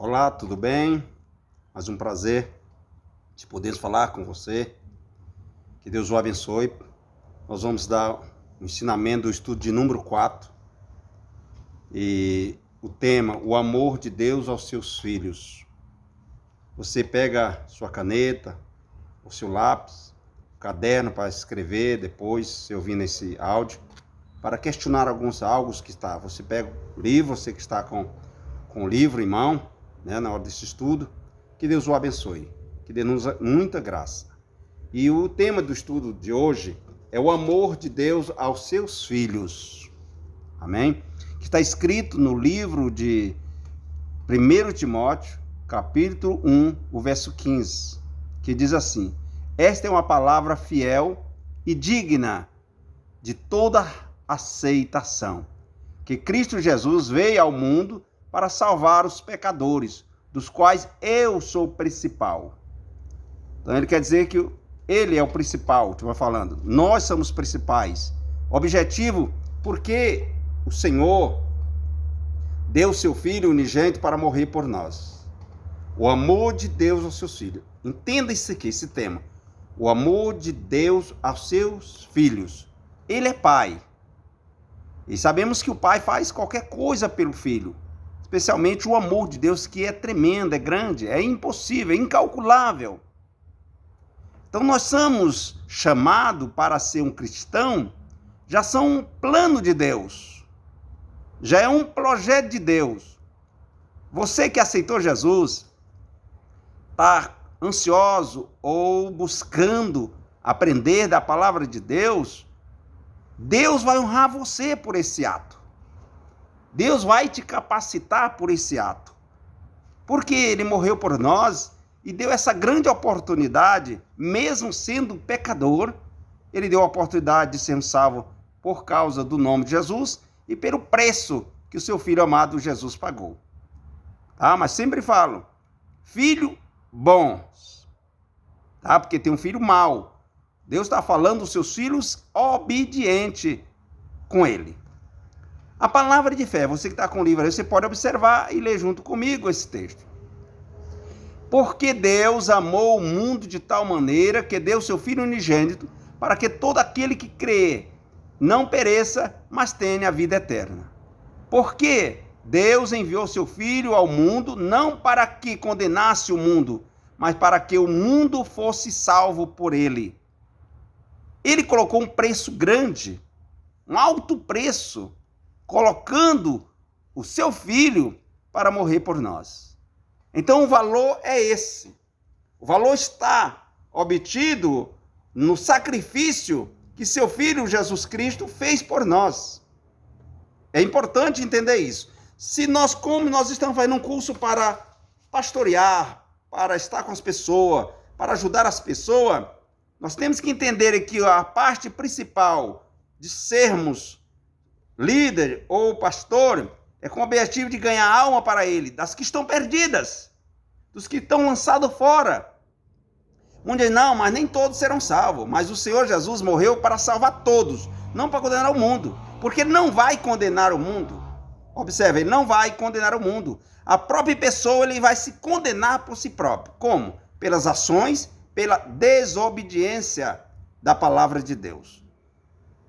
Olá, tudo bem? Mais um prazer de poder falar com você. Que Deus o abençoe. Nós vamos dar o ensinamento do estudo de número 4. E o tema, o amor de Deus aos seus filhos. Você pega sua caneta, o seu lápis, o caderno para escrever depois, se ouvindo esse áudio, para questionar alguns algo que está. Você pega o livro, você que está com o livro em mão, na hora desse estudo, que Deus o abençoe, que dê-nos muita graça. E o tema do estudo de hoje é o amor de Deus aos seus filhos. Amém? Que está escrito no livro de 1 Timóteo, capítulo 1, o verso 15, que diz assim: esta é uma palavra fiel e digna de toda aceitação, que Cristo Jesus veio ao mundo para salvar os pecadores, dos quais eu sou o principal. Então ele quer dizer que ele é o principal, tu vai falando. Nós somos principais. Objetivo, porque o Senhor deu seu Filho unigênito para morrer por nós. O amor de Deus aos seus filhos. Entenda isso aqui, esse tema. O amor de Deus aos seus filhos. Ele é pai. E sabemos que o pai faz qualquer coisa pelo filho. Especialmente o amor de Deus, que é tremendo, é grande, é impossível, é incalculável. Então nós somos chamados para ser um cristão, já são um plano de Deus, já é um projeto de Deus. Você que aceitou Jesus, está ansioso ou buscando aprender da palavra de Deus, Deus vai honrar você por esse ato. Deus vai te capacitar por esse ato. Porque ele morreu por nós e deu essa grande oportunidade, mesmo sendo pecador, ele deu a oportunidade de sermos salvos por causa do nome de Jesus e pelo preço que o seu filho amado Jesus pagou. Tá? Mas sempre falo, filho bons, tá? Porque tem um filho mau. Deus está falando dos seus filhos obedientes com ele. A palavra de fé, você que está com o livro aí, você pode observar e ler junto comigo esse texto. Porque Deus amou o mundo de tal maneira que deu seu Filho unigênito para que todo aquele que crê não pereça, mas tenha a vida eterna. Porque Deus enviou seu Filho ao mundo não para que condenasse o mundo, mas para que o mundo fosse salvo por ele. Ele colocou um preço grande, um alto preço, colocando o seu filho para morrer por nós. Então o valor é esse. O valor está obtido no sacrifício que seu filho Jesus Cristo fez por nós. É importante entender isso. Se nós, como nós estamos fazendo um curso para pastorear, para estar com as pessoas, para ajudar as pessoas, nós temos que entender que a parte principal de sermos líder ou pastor é com o objetivo de ganhar alma para ele, das que estão perdidas, dos que estão lançados fora. Onde não, mas nem todos serão salvos. Mas o Senhor Jesus morreu para salvar todos, não para condenar o mundo, porque ele não vai condenar o mundo. Observe, ele não vai condenar o mundo. A própria pessoa ele vai se condenar por si próprio. Como? Pelas ações, pela desobediência da palavra de Deus.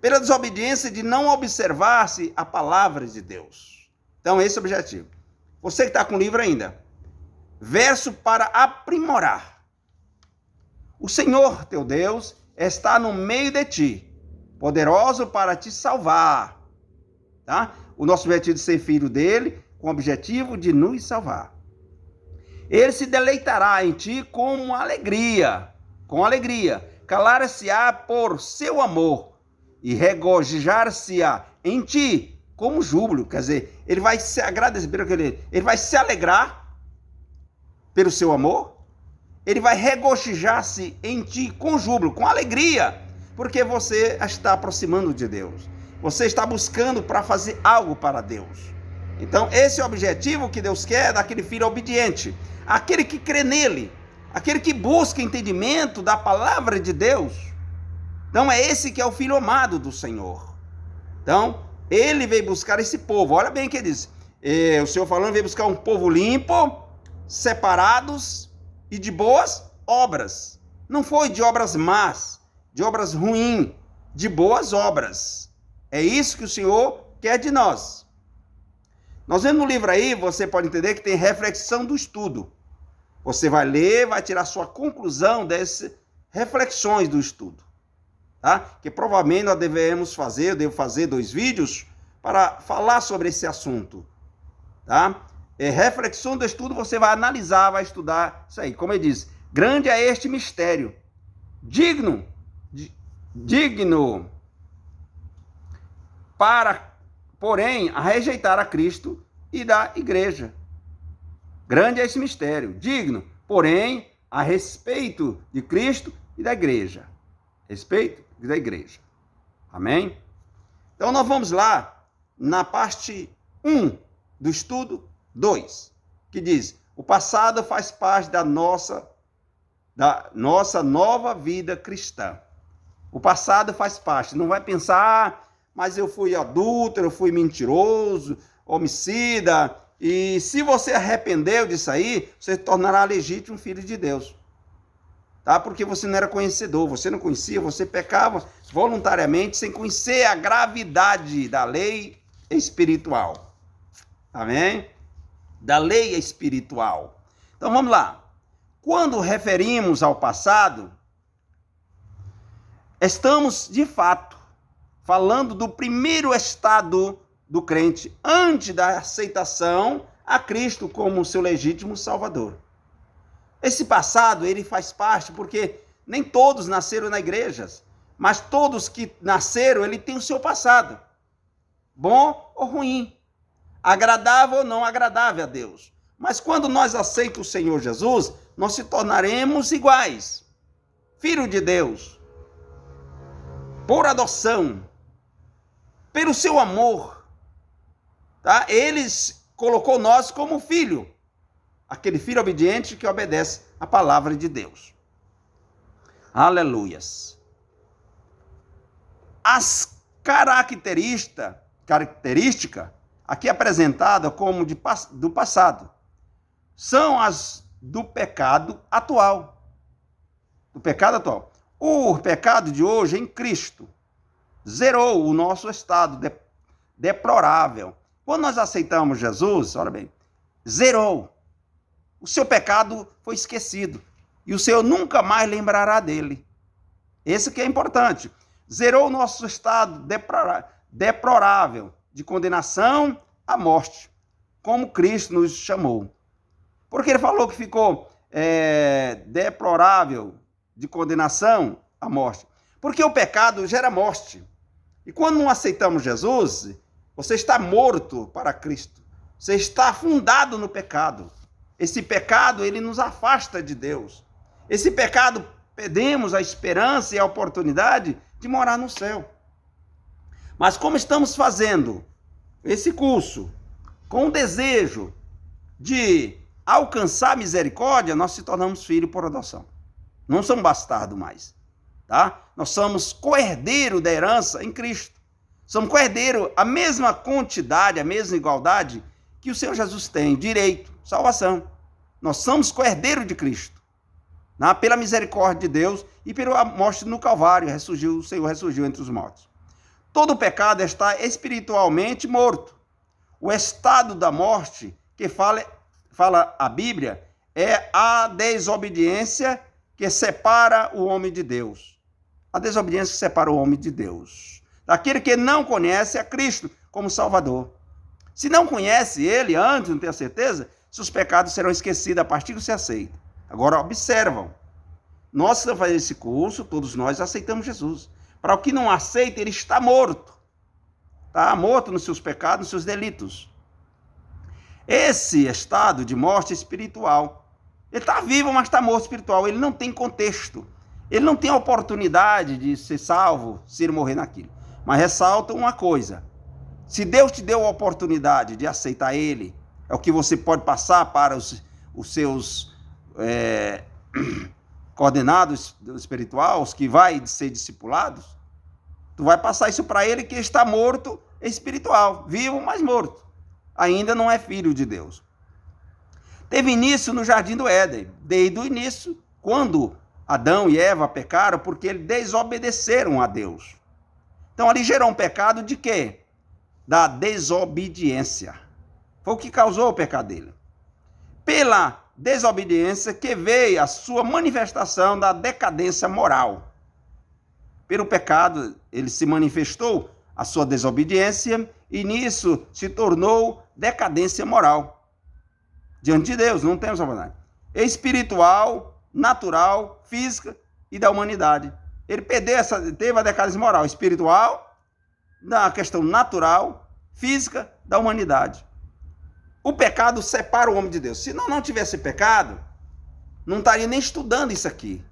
Pela desobediência de não observar-se a palavra de Deus. Então, esse é o objetivo. Você que está com o livro ainda. Verso para aprimorar. O Senhor, teu Deus, está no meio de ti, poderoso para te salvar. Tá? O nosso objetivo de ser filho dele, com o objetivo de nos salvar. Ele se deleitará em ti com alegria. Calar-se-á por seu amor. E regozijar-se-á em ti como júbilo. Quer dizer, ele vai se agradecer, ele vai se alegrar pelo seu amor, ele vai regozijar-se em ti com júbilo, com alegria, porque você está aproximando de Deus. Você está buscando para fazer algo para Deus. Então, esse é o objetivo que Deus quer daquele filho obediente, aquele que crê nele, aquele que busca entendimento da palavra de Deus. Então é esse que é o filho amado do Senhor. Então, ele veio buscar esse povo. Olha bem o que ele diz. O Senhor falando, veio buscar um povo limpo separados e de boas obras. Não foi de obras más, de obras ruins, de boas obras. É isso que o Senhor quer de nós. Nós vemos no livro aí, você pode entender que tem reflexão do estudo. Você vai ler, vai tirar sua conclusão dessas reflexões do estudo. Tá? Que provavelmente nós devemos fazer, eu devo fazer 2 vídeos para falar sobre esse assunto. Tá? Reflexão do estudo, você vai analisar, vai estudar isso aí. Como eu disse, grande é este mistério. Digno para, porém, a rejeitar a Cristo e da igreja. Grande é esse mistério. Digno, porém, a respeito de Cristo e da igreja. Respeito da igreja. Amém? Então, nós vamos lá na parte 1 do estudo 2, que diz: o passado faz parte da nossa nova vida cristã. O passado faz parte. Não vai pensar, mas eu fui adúltero, eu fui mentiroso, homicida, e se você arrependeu disso aí, você se tornará legítimo filho de Deus. Tá? Porque você não era conhecedor, você não conhecia, você pecava voluntariamente sem conhecer a gravidade da lei espiritual. Amém? Da lei espiritual. Então vamos lá. Quando referimos ao passado, estamos de fato falando do primeiro estado do crente antes da aceitação a Cristo como seu legítimo Salvador. Esse passado, ele faz parte porque nem todos nasceram na igreja, mas todos que nasceram, ele tem o seu passado, bom ou ruim, agradável ou não agradável a Deus. Mas quando nós aceitamos o Senhor Jesus, nós se tornaremos iguais, filho de Deus, por adoção, pelo seu amor. Tá? Ele colocou nós como filho, aquele filho obediente que obedece a palavra de Deus. Aleluias. As características aqui apresentadas como do passado são as do pecado atual. Do pecado atual. O pecado de hoje em Cristo zerou o nosso estado deplorável. Quando nós aceitamos Jesus, olha bem, zerou. O seu pecado foi esquecido. E o Senhor nunca mais lembrará dele. Esse que é importante. Zerou o nosso estado deplorável de condenação à morte, como Cristo nos chamou. Porque ele falou que ficou deplorável de condenação à morte. Porque o pecado gera morte. E quando não aceitamos Jesus, você está morto para Cristo. Você está afundado no pecado. Esse pecado, ele nos afasta de Deus. Esse pecado, perdemos a esperança e a oportunidade de morar no céu. Mas como estamos fazendo esse curso com o desejo de alcançar misericórdia, nós se tornamos filhos por adoção. Não somos bastardos mais. Tá? Nós somos co-herdeiro da herança em Cristo. Somos co-herdeiro a mesma quantidade, a mesma igualdade que o Senhor Jesus tem, direito, salvação. Nós somos co-herdeiro de Cristo. Né? Pela misericórdia de Deus e pela morte no Calvário, o Senhor ressurgiu entre os mortos. Todo pecado está espiritualmente morto. O estado da morte que fala a Bíblia é a desobediência que separa o homem de Deus. A desobediência que separa o homem de Deus. Daquele que não conhece a Cristo como Salvador. Se não conhece ele antes, não tem a certeza, seus pecados serão esquecidos a partir que você aceita. Agora, observam. Nós estamos fazendo esse curso, todos nós aceitamos Jesus. Para o que não aceita, ele está morto. Está morto nos seus pecados, nos seus delitos. Esse estado de morte espiritual. Ele está vivo, mas está morto espiritual. Ele não tem contexto. Ele não tem a oportunidade de ser salvo se ele morrer naquilo. Mas ressalta uma coisa. Se Deus te deu a oportunidade de aceitar ele, é o que você pode passar para os seus coordenados espirituais, os que vai ser discipulados, tu vai passar isso para ele que está morto espiritual, vivo, mas morto. Ainda não é filho de Deus. teve início no Jardim do Éden, desde o início, quando Adão e Eva pecaram, porque eles desobedeceram a Deus. Então ali gerou um pecado de quê? Da desobediência. Foi o que causou o pecado dele. Pela desobediência que veio a sua manifestação da decadência moral. Pelo pecado, ele se manifestou a sua desobediência e nisso se tornou decadência moral. Diante de Deus, não temos a verdade. Espiritual, natural, física e da humanidade. Ele teve a decadência moral, espiritual, na questão natural, física, da humanidade. O pecado separa o homem de Deus. Se não tivesse pecado, não estaria nem estudando isso aqui.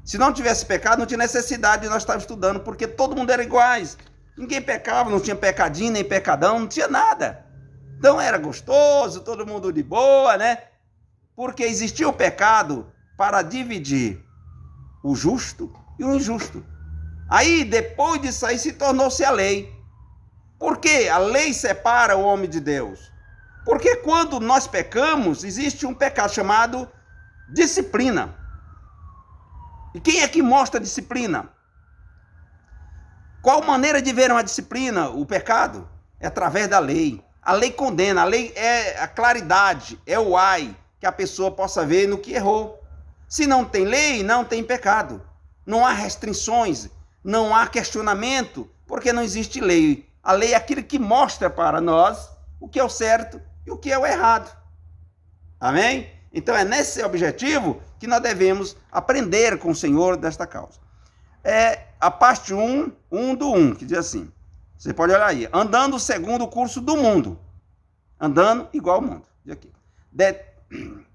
Se não tivesse pecado, não tinha necessidade de nós estar estudando, porque todo mundo era iguais. Ninguém pecava, não tinha pecadinho, nem pecadão, não tinha nada. Então era gostoso, todo mundo de boa, né? Porque existia o pecado para dividir o justo e o injusto. Aí, depois disso aí, se tornou-se a lei. Por quê? A lei separa o homem de Deus. Porque quando nós pecamos, existe um pecado chamado disciplina. E quem é que mostra a disciplina? Qual maneira de ver uma disciplina? O pecado é através da lei. A lei condena, a lei é a claridade, é o ai, que a pessoa possa ver no que errou. Se não tem lei, não tem pecado. Não há restrições, não há questionamento, porque não existe lei. A lei é aquilo que mostra para nós o que é o certo e o que é o errado. Amém? Então é nesse objetivo que nós devemos aprender com o Senhor desta causa. É a parte 1 do 1, que diz assim, você pode olhar aí, andando segundo o curso do mundo, andando igual ao mundo. Diz aqui.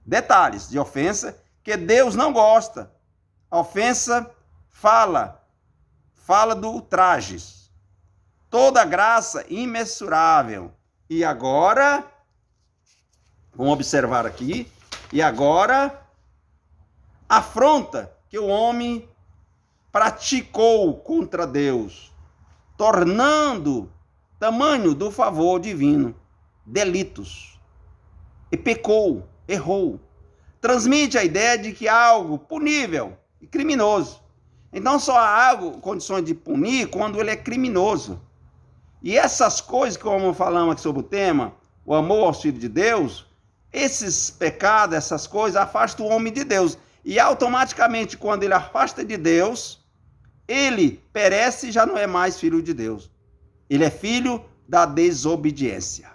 Detalhes de ofensa que Deus não gosta. A ofensa fala do ultrajes. Toda graça imensurável. E agora, vamos observar aqui, e agora, afronta que o homem praticou contra Deus, tornando tamanho do favor divino, delitos, e pecou, errou. Transmite a ideia de que há algo punível e criminoso. Então só há condições de punir quando ele é criminoso. E essas coisas, como falamos aqui sobre o tema, o amor aos filhos de Deus, esses pecados, essas coisas, afastam o homem de Deus. E automaticamente, quando ele afasta de Deus, ele perece e já não é mais filho de Deus. Ele é filho da desobediência.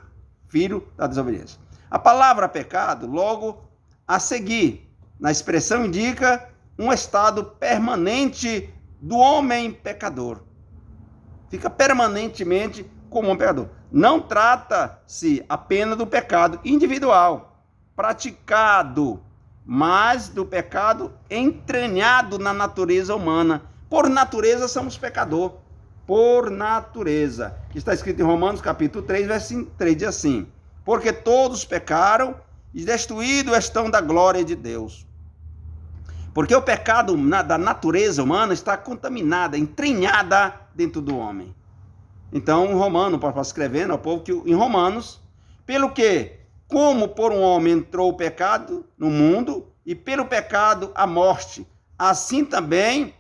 Filho da desobediência. A palavra pecado, logo a seguir, na expressão indica um estado permanente do homem pecador. Fica permanentemente como um pecador. Não trata-se apenas do pecado individual, praticado, mas do pecado entranhado na natureza humana. Por natureza somos pecador. Por natureza. Que está escrito em Romanos capítulo 3, versículo 3, diz assim, porque todos pecaram e destruídos estão da glória de Deus. Porque o pecado da natureza humana está contaminada, entranhada dentro do homem. Então, o Romano, para escrevendo ao povo que em Romanos, pelo que, como por um homem entrou o pecado no mundo, e pelo pecado a morte, assim também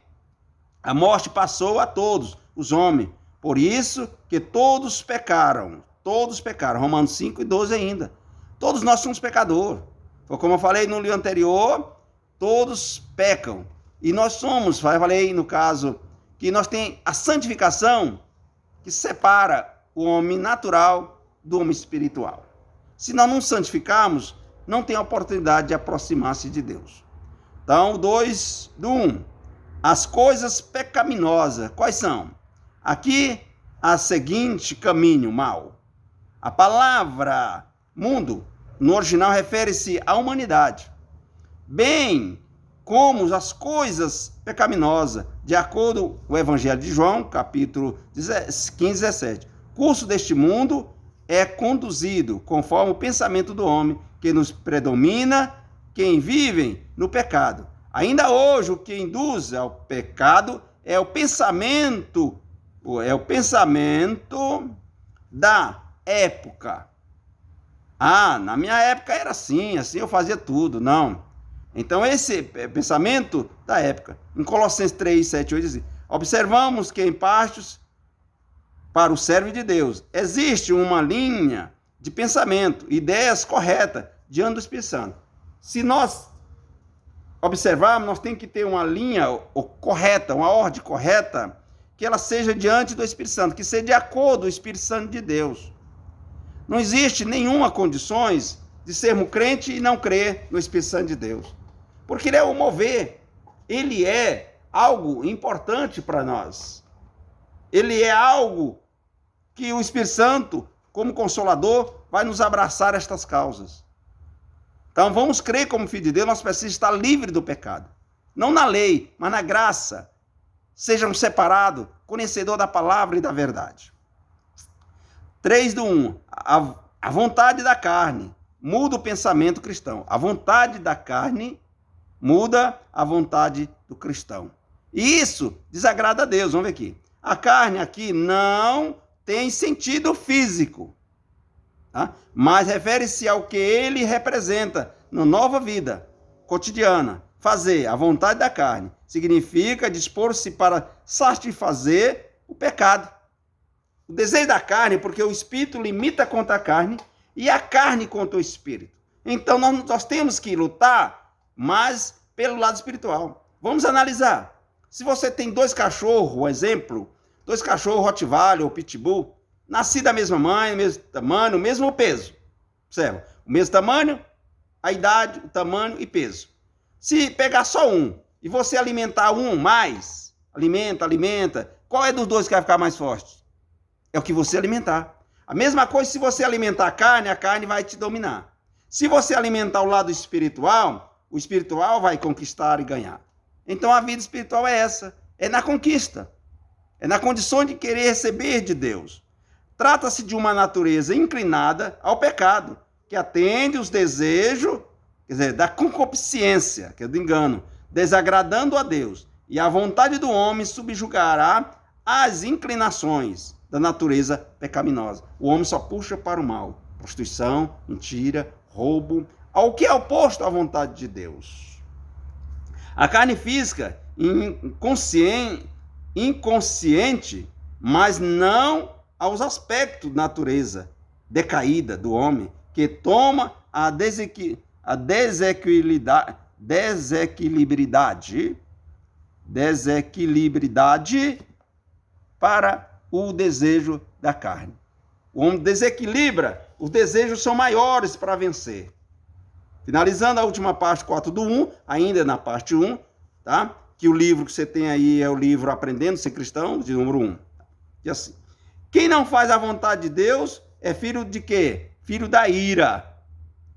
a morte passou a todos os homens. Por isso que todos pecaram. Romanos 5 e 12 ainda. Todos nós somos pecadores. Como eu falei no livro anterior, todos pecam. E nós somos, eu falei no caso, que nós temos a santificação que separa o homem natural do homem espiritual. Se nós não santificarmos, não tem oportunidade de aproximar-se de Deus. Então, 2 do 1. As coisas pecaminosas, quais são? Aqui, a seguinte caminho mal. A palavra mundo, no original, refere-se à humanidade. Bem como as coisas pecaminosas, de acordo com o Evangelho de João, capítulo 15, 17. O curso deste mundo é conduzido conforme o pensamento do homem, que nos predomina, quem vive no pecado. Ainda hoje, o que induz ao pecado é o pensamento da época. Ah, na minha época era assim eu fazia tudo. Não. Então, esse pensamento da época. Em Colossenses 3, 7, 8, diz assim, observamos que em partes, para o servo de Deus, existe uma linha de pensamento, ideias corretas diante do Espírito Santo. Se nós observarmos, nós temos que ter uma linha correta, uma ordem correta, que ela seja diante do Espírito Santo, que seja de acordo com o Espírito Santo de Deus. Não existe nenhuma condições de sermos crente e não crer no Espírito Santo de Deus. Porque ele é o mover. Ele é algo importante para nós. Ele é algo que o Espírito Santo, como Consolador, vai nos abraçar estas causas. Então vamos crer como filho de Deus, nós precisamos estar livres do pecado. Não na lei, mas na graça. Sejam separados, conhecedor da palavra e da verdade. 3:1. A vontade da carne muda o pensamento cristão. A vontade da carne muda a vontade do cristão. E isso desagrada a Deus. Vamos ver aqui. A carne aqui não tem sentido físico, tá? Mas refere-se ao que ele representa na nova vida cotidiana. Fazer a vontade da carne significa dispor-se para satisfazer o pecado. O desejo da carne, porque o espírito limita contra a carne e a carne contra o espírito. Então nós temos que lutar mais pelo lado espiritual. Vamos analisar. Se você tem 2 cachorros, um exemplo, 2 cachorros Rottweiler ou Pitbull, nascidos da mesma mãe, mesmo tamanho, mesmo peso. Observa, o mesmo tamanho, a idade, o tamanho e peso. Se pegar só um e você alimentar um mais, alimenta, qual é dos 2 que vai ficar mais forte? É o que você alimentar. A mesma coisa se você alimentar a carne vai te dominar. Se você alimentar o lado espiritual, o espiritual vai conquistar e ganhar. Então a vida espiritual é essa, é na conquista. É na condição de querer receber de Deus. Trata-se de uma natureza inclinada ao pecado, que atende os desejos, quer dizer, da concupiscência, que é do engano, desagradando a Deus. E a vontade do homem subjugará as inclinações da natureza pecaminosa. O homem só puxa para o mal. Prostituição, mentira, roubo, ao que é oposto à vontade de Deus. A carne física, inconsciente, mas não aos aspectos da natureza decaída do homem, que toma a desequilibridade para o desejo da carne. O homem desequilibra, os desejos são maiores para vencer. Finalizando a última parte, 4:1, ainda na parte 1, tá? Que o livro que você tem aí é o livro Aprendendo a Ser Cristão, de número 1. E assim, quem não faz a vontade de Deus é filho de quê? Filho da ira.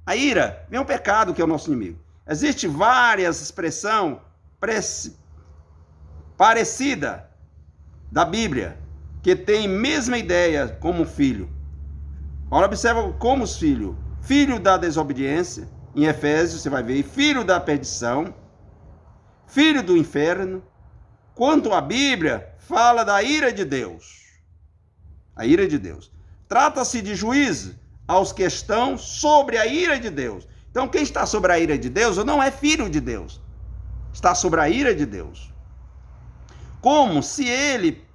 A ira vem o pecado, que é o nosso inimigo. Existem várias expressões parecidas da Bíblia, que tem a mesma ideia como filho. Agora observa como os filhos. Filho da desobediência, em Efésios você vai ver, filho da perdição, filho do inferno. Quanto a Bíblia fala da ira de Deus. A ira de Deus. Trata-se de juízo aos que estão sobre a ira de Deus. Então quem está sobre a ira de Deus não é filho de Deus. Está sobre a ira de Deus. Como se ele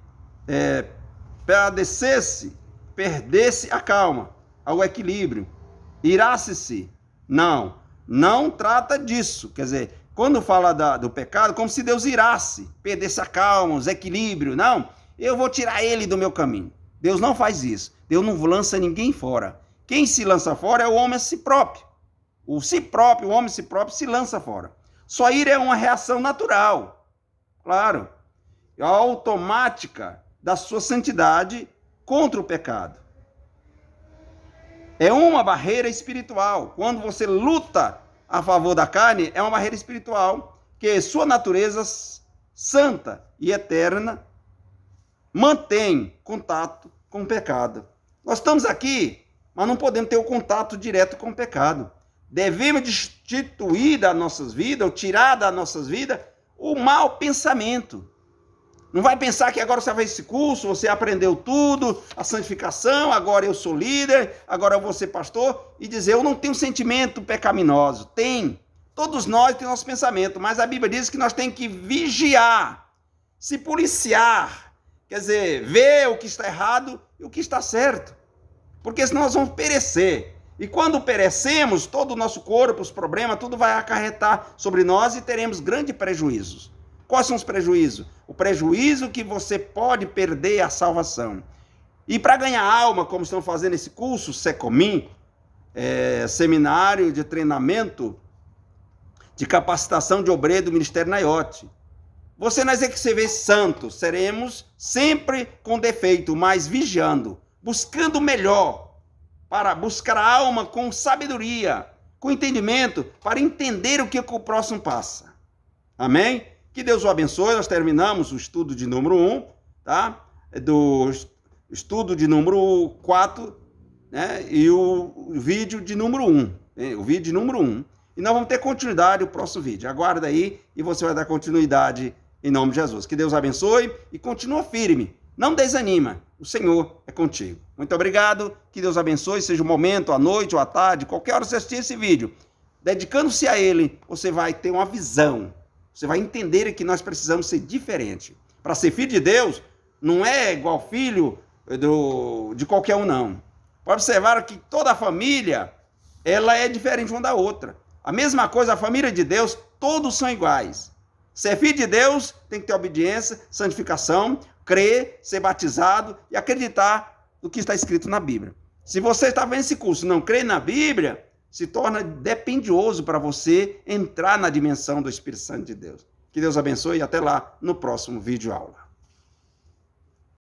padecesse, perdesse a calma, o equilíbrio, irasse-se. Não trata disso. Quer dizer, quando fala do pecado, como se Deus irasse, perdesse a calma, os equilíbrios. Não, eu vou tirar ele do meu caminho. Deus não faz isso. Deus não lança ninguém fora. Quem se lança fora é o homem a si próprio. O homem a si próprio se lança fora. Sua ira é uma reação natural. Claro. Automática da sua santidade contra o pecado. É uma barreira espiritual. Quando você luta a favor da carne, é uma barreira espiritual, que sua natureza santa e eterna mantém contato com o pecado. Nós estamos aqui, mas não podemos ter o contato direto com o pecado. Devemos destituir das nossas vidas, ou tirar das nossas vidas, o mau pensamento. Não vai pensar que agora você fez esse curso, você aprendeu tudo, a santificação, agora eu sou líder, agora eu vou ser pastor, e dizer, eu não tenho sentimento pecaminoso. Tem. Todos nós temos nosso pensamento, mas a Bíblia diz que nós temos que vigiar, se policiar, quer dizer, ver o que está errado e o que está certo. Porque senão nós vamos perecer. E quando perecemos, todo o nosso corpo, os problemas, tudo vai acarretar sobre nós e teremos grandes prejuízos. Quais são os prejuízos? O prejuízo que você pode perder a salvação. E para ganhar alma, como estão fazendo esse curso, SECOMIM, Seminário de Treinamento de Capacitação de Obreiro do Ministério Naiote. Você nas XCV Santos, seremos sempre com defeito, mas vigiando, buscando o melhor, para buscar a alma com sabedoria, com entendimento, para entender o que o próximo passa. Amém? Que Deus o abençoe. Nós terminamos o estudo de número 1, tá? Do estudo de número 4, né? E o vídeo de número 1. O vídeo de número 1. E nós vamos ter continuidade no próximo vídeo. Aguarda aí e você vai dar continuidade em nome de Jesus. Que Deus abençoe e continua firme. Não desanima. O Senhor é contigo. Muito obrigado. Que Deus abençoe. Seja o momento, à noite ou à tarde, qualquer hora você assistir esse vídeo. Dedicando-se a ele, você vai ter uma visão. Você vai entender que nós precisamos ser diferente. Para ser filho de Deus, não é igual filho de qualquer um, não. Pode observar que toda a família, ela é diferente uma da outra. A mesma coisa, a família de Deus, todos são iguais. Ser filho de Deus, tem que ter obediência, santificação, crer, ser batizado e acreditar no que está escrito na Bíblia. Se você está vendo esse curso e não crê na Bíblia, se torna dependioso para você entrar na dimensão do Espírito Santo de Deus. Que Deus abençoe e até lá no próximo vídeo aula.